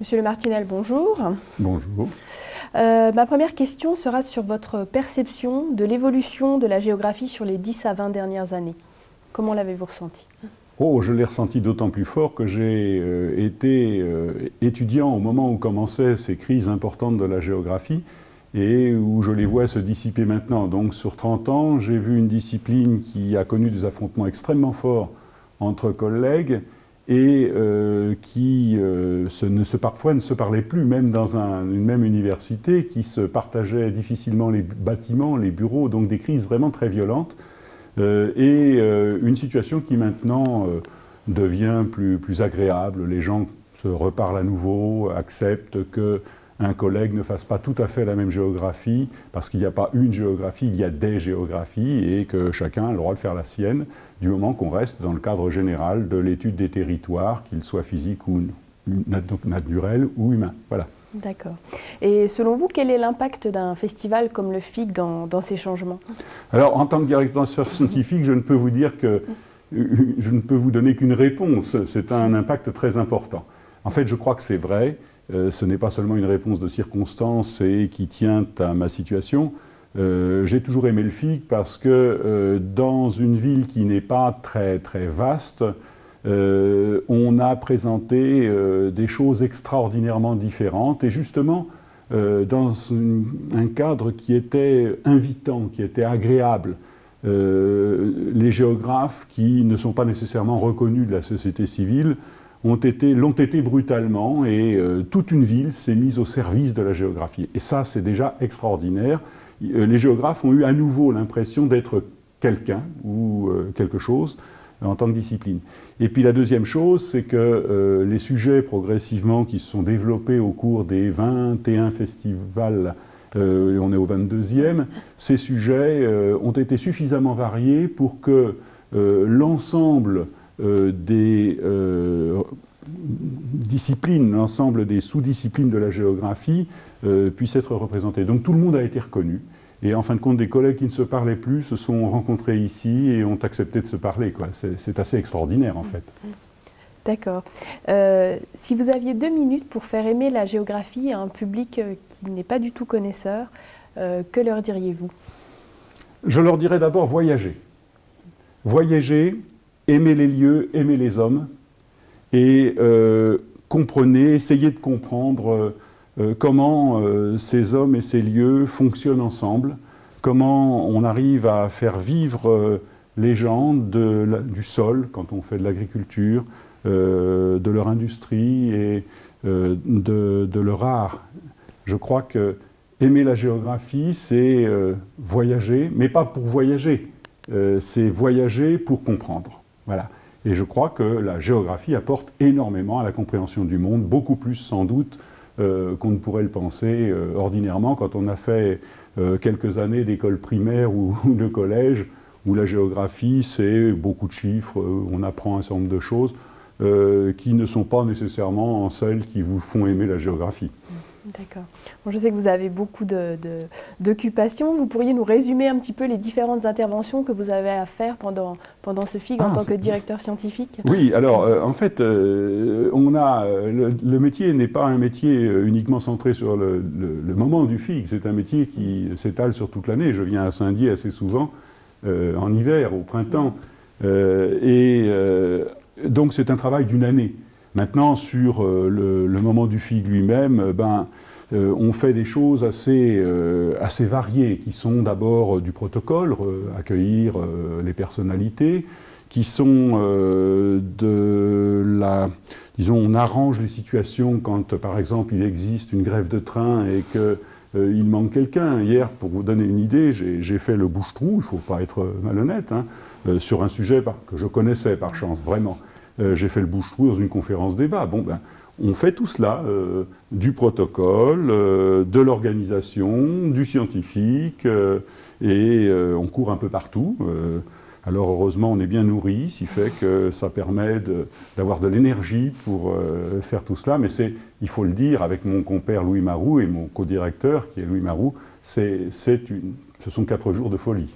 Monsieur Le Martinel, bonjour. Bonjour. Ma première question sera sur votre perception de l'évolution de la géographie sur les 10 à 20 dernières années. Comment l'avez-vous ressenti? Oh, je l'ai ressenti d'autant plus fort que j'ai été étudiant au moment où commençaient ces crises importantes de la géographie et où je les vois se dissiper maintenant. Donc sur 30 ans, j'ai vu une discipline qui a connu des affrontements extrêmement forts entre collègues et qui parfois ne se parlaient plus, même dans une même université, qui se partageaient difficilement les bâtiments, les bureaux, donc des crises vraiment très violentes. Une situation qui maintenant devient plus agréable. Les gens se reparlent à nouveau, acceptent qu'un collègue ne fasse pas tout à fait la même géographie, parce qu'il n'y a pas une géographie, il y a des géographies, et que chacun a le droit de faire la sienne, du moment qu'on reste dans le cadre général de l'étude des territoires, qu'ils soient physiques ou naturels ou humains. Voilà. D'accord. Et selon vous, quel est l'impact d'un festival comme le FIG dans ces changements? Alors, en tant que directeur scientifique, je ne peux vous dire que je ne peux vous donner qu'une réponse. C'est un impact très important. En fait, je crois que c'est vrai. Ce n'est pas seulement une réponse de circonstance et qui tient à ma situation. J'ai toujours aimé le FIG parce que dans une ville qui n'est pas très vaste, on a présenté des choses extraordinairement différentes et justement dans un cadre qui était invitant, qui était agréable. Les géographes qui ne sont pas nécessairement reconnus de la société civile l'ont été brutalement et toute une ville s'est mise au service de la géographie. Et ça, c'est déjà extraordinaire. Les géographes ont eu à nouveau l'impression d'être quelqu'un ou quelque chose en tant que discipline. Et puis la deuxième chose, c'est que les sujets progressivement qui se sont développés au cours des 21 festivals, on est au 22e, ces sujets ont été suffisamment variés pour que l'ensemble des disciplines, l'ensemble des sous-disciplines de la géographie puissent être représentés. Donc tout le monde a été reconnu. Et en fin de compte, des collègues qui ne se parlaient plus se sont rencontrés ici et ont accepté de se parler. C'est assez extraordinaire, en fait. D'accord. Si vous aviez 2 minutes pour faire aimer la géographie à un public qui n'est pas du tout connaisseur, que leur diriez-vous? Je leur dirais d'abord voyager. Voyager, aimer les lieux, aimer les hommes, et comprenez, essayez de comprendre comment ces hommes et ces lieux fonctionnent ensemble, comment on arrive à faire vivre les gens du sol quand on fait de l'agriculture, de leur industrie et de leur art. Je crois que aimer la géographie, c'est voyager, mais pas pour voyager, c'est voyager pour comprendre. Voilà. Et je crois que la géographie apporte énormément à la compréhension du monde, beaucoup plus sans doute qu'on ne pourrait le penser ordinairement quand on a fait quelques années d'école primaire ou de collège, où la géographie, c'est beaucoup de chiffres, on apprend un certain nombre de choses qui ne sont pas nécessairement celles qui vous font aimer la géographie. D'accord. Bon, je sais que vous avez beaucoup d'occupations. Vous pourriez nous résumer un petit peu les différentes interventions que vous avez à faire pendant ce FIG en tant que directeur scientifique? Oui, alors en fait, le métier n'est pas un métier uniquement centré sur le moment du FIG, c'est un métier qui s'étale sur toute l'année. Je viens à Saint-Dié assez souvent, en hiver, au printemps, donc c'est un travail d'une année. Maintenant, sur le moment du FIG lui-même, on fait des choses assez variées, qui sont d'abord du protocole, accueillir les personnalités, qui sont disons, on arrange les situations quand, par exemple, il existe une grève de train et qu'il manque quelqu'un. Hier, pour vous donner une idée, j'ai fait le bouche-trou, il ne faut pas être malhonnête, hein, sur un sujet que je connaissais par chance, vraiment. J'ai fait le bouche-trou dans une conférence débat. Bon, on fait tout cela, du protocole, de l'organisation, du scientifique, et on court un peu partout. Alors heureusement, on est bien nourri, ce qui fait que ça permet d'avoir de l'énergie pour faire tout cela. Mais il faut le dire, avec mon compère Louis Maroux et mon co-directeur, qui est Louis Maroux, ce sont 4 jours de folie.